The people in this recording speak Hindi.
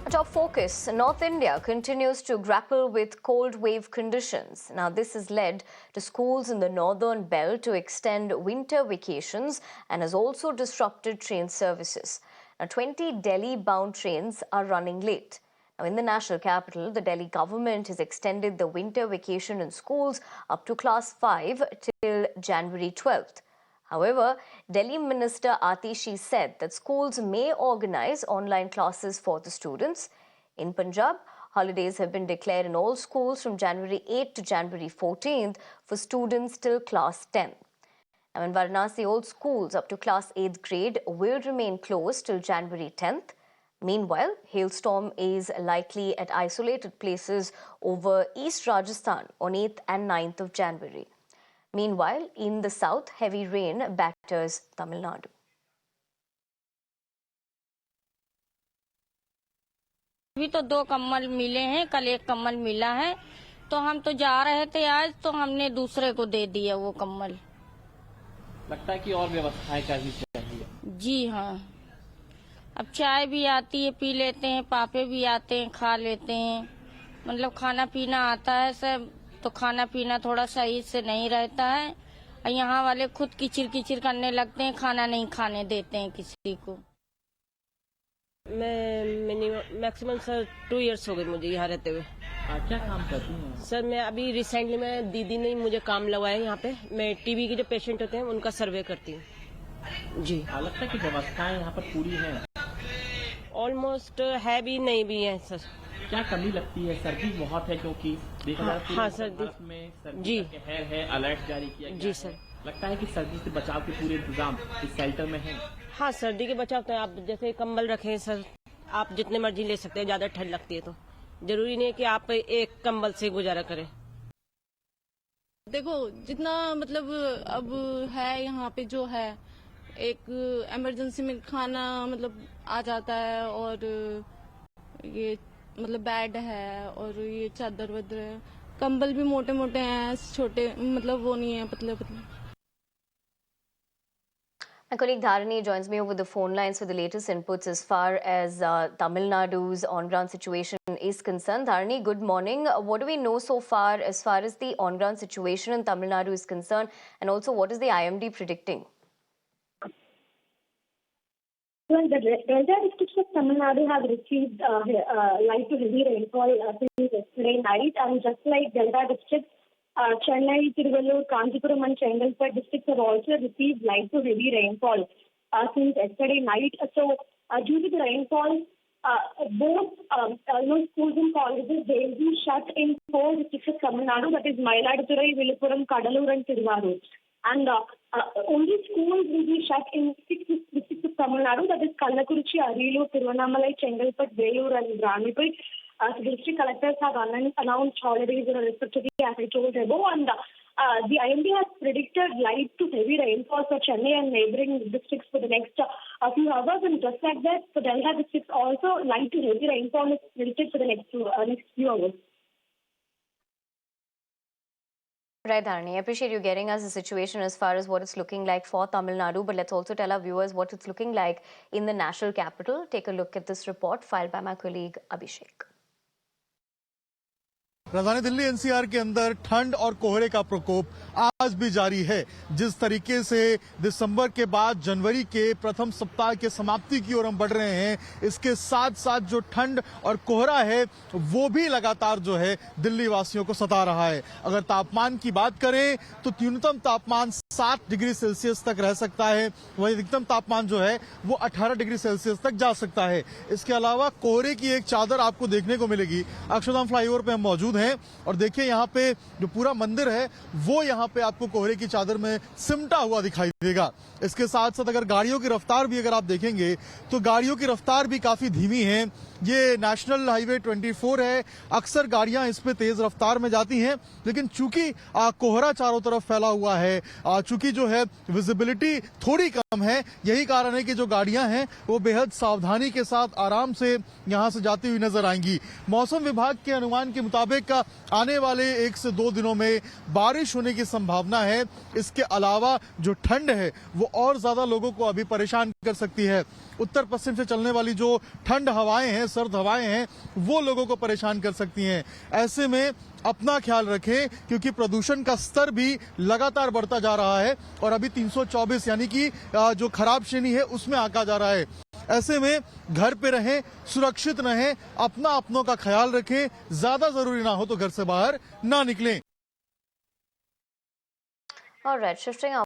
Top focus, North India continues to grapple with cold wave conditions. Now, this has led to schools in the northern belt to extend winter vacations and has also disrupted train services. Now, 20 Delhi-bound trains are running late. Now, in the national capital, the Delhi government has extended the winter vacation in schools up to class 5 till January 12th. However, Delhi Minister Atishi said that schools may organize online classes for the students. In Punjab, holidays have been declared in all schools from January 8th to January 14th for students till class 10. Now, in Varanasi, all schools up to class 8th grade will remain closed till January 10th. Meanwhile, hailstorm is likely at isolated places over East Rajasthan on 8th and 9th of January. Meanwhile, in the south, heavy rain batters Tamil Nadu. अभी तो 2 कम्बल मिले हैं, कल एक कम्बल मिला है, तो हम तो जा रहे थे आज, तो हमने दूसरे को दे दिया वो कम्बल। लगता है कि और व्यवस्थाएं करनी चाहिए। जी हाँ, अब चाय भी आती है, पी लेते हैं, पापे भी आते हैं, खा लेते हैं, मतलब खाना पीना आता है सब, तो खाना पीना थोड़ा सही से नहीं रहता है। यहाँ वाले खुद किचिर किचिर करने लगते हैं, खाना नहीं खाने देते हैं किसी को। मैं मैक्सिमम सर 2 इयर्स हो गए मुझे यहाँ रहते हुए। क्या काम करती हैं? सर मैं अभी रिसेंटली में दीदी ने मुझे काम लगवाया यहाँ पे। मैं टीबी के जो पेशेंट होते हैं उनका सर्वे करती हूँ। जी लगता है कि व्यवस्थाएं यहाँ पर पूरी हैं? ऑलमोस्ट है भी नहीं भी है सर। क्या कमी लगती है? सर्दी बहुत है क्योंकि हाँ सर्दी में सर्दी जी का कहर है, अलर्ट जारी किया गया जी है। सर। लगता है कि सर्दी से बचाव के पूरे इंतजाम इस शेल्टर में हैं। हाँ सर्दी के बचाव तो आप जैसे कंबल रखें सर, आप जितने मर्जी ले सकते हैं, ज्यादा ठंड लगती है तो जरूरी नहीं है कि आप एक कंबल से गुजारा करें। देखो जितना मतलब अब है यहाँ पे जो है, एक इमरजेंसी में खाना मतलब आ जाता है, और ये मतलब बेड है, और ये चादर वदर है, कंबल भी मोटे मोटे हैं, छोटे मतलब वो नहीं है, पतले पतले। My colleague Dharani joins me over the phone lines for the latest inputs as far as Tamil Nadu's on-ground situation is concerned. Dharani, good morning. What do we know so far as the on-ground situation in Tamil Nadu is concerned, and also what is the IMD predicting? Well, the Delta districts of Tamil Nadu have received light to heavy rainfall since yesterday night, and just like Delta districts, Chennai, Tiruvallur, Kanchipuram and Chengalpet districts have also received light to heavy rainfall since yesterday night. So, due to the rainfall, both schools and colleges, they will be shut in 4 districts of Tamil Nadu, that is Mayiladuthurai, Viluppuram, Kadalur and Tiruvallur. And only schools will be shut in 6 districts of Tamil Nadu, that is Kallakurichi, Ariyalur, Tiruvannamalai, Chengalpet, Vellore and Ranipet. The district collectors have announced holidays respectively, as I told above, and the IMD has predicted light to heavy rainfall for Chennai and neighbouring districts for the next few hours, and just like that, for Delta districts also light to heavy rainfall is predicted for the next few hours. Right, Dharani, I appreciate you getting us the situation as far as what it's looking like for Tamil Nadu, but let's also tell our viewers what it's looking like in the national capital. Take a look at this report filed by my colleague Abhishek. राजधानी दिल्ली एनसीआर के अंदर ठंड और कोहरे का प्रकोप आज भी जारी है। जिस तरीके से दिसंबर के बाद जनवरी के प्रथम सप्ताह के समाप्ति की ओर हम बढ़ रहे हैं, इसके साथ साथ जो ठंड और कोहरा है वो भी लगातार जो है दिल्ली वासियों को सता रहा है। अगर तापमान की बात करें तो न्यूनतम तापमान 7 डिग्री सेल्सियस तक रह सकता है, वहीं अधिकतम तापमान जो है वो 18 डिग्री सेल्सियस तक जा सकता है। इसके अलावा कोहरे की एक चादर आपको देखने को मिलेगी। अक्षरधाम फ्लाईओवर पे हम मौजूद हैं और देखिए यहाँ पे जो पूरा मंदिर है वो यहाँ पे आपको कोहरे की चादर में सिमटा हुआ दिखाई देगा। इसके साथ साथ अगर गाड़ियों की रफ्तार भी अगर आप देखेंगे तो गाड़ियों की रफ्तार भी काफी धीमी है। ये नेशनल हाईवे 24 है, अक्सर गाड़ियां इस पे तेज रफ्तार में जाती हैं, लेकिन चूंकि कोहरा चारों तरफ फैला हुआ है, चूंकि जो है विजिबिलिटी थोड़ी कम है, यही कारण है कि जो गाड़ियां हैं वो बेहद सावधानी के साथ आराम से यहां से जाती हुई नजर आएंगी। मौसम विभाग के अनुमान के मुताबिक आने वाले 1 से 2 दिनों में बारिश होने की संभावना है। इसके अलावा जो ठंड है वो और ज्यादा लोगों को अभी परेशान कर सकती है। उत्तर पश्चिम से चलने वाली जो ठंड हवाएं हैं, सर्द हवाएं हैं, वो लोगों को परेशान कर सकती हैं। ऐसे में अपना ख्याल रखें, क्योंकि प्रदूषण का स्तर भी लगातार बढ़ता जा रहा है और अभी 324 यानी कि जो खराब श्रेणी है उसमें आंका जा रहा है। ऐसे में घर पे रहें, सुरक्षित रहें, अपनों का ख्याल रखें, ज्यादा जरूरी ना हो तो घर से बाहर ना निकलें। All right, shifting our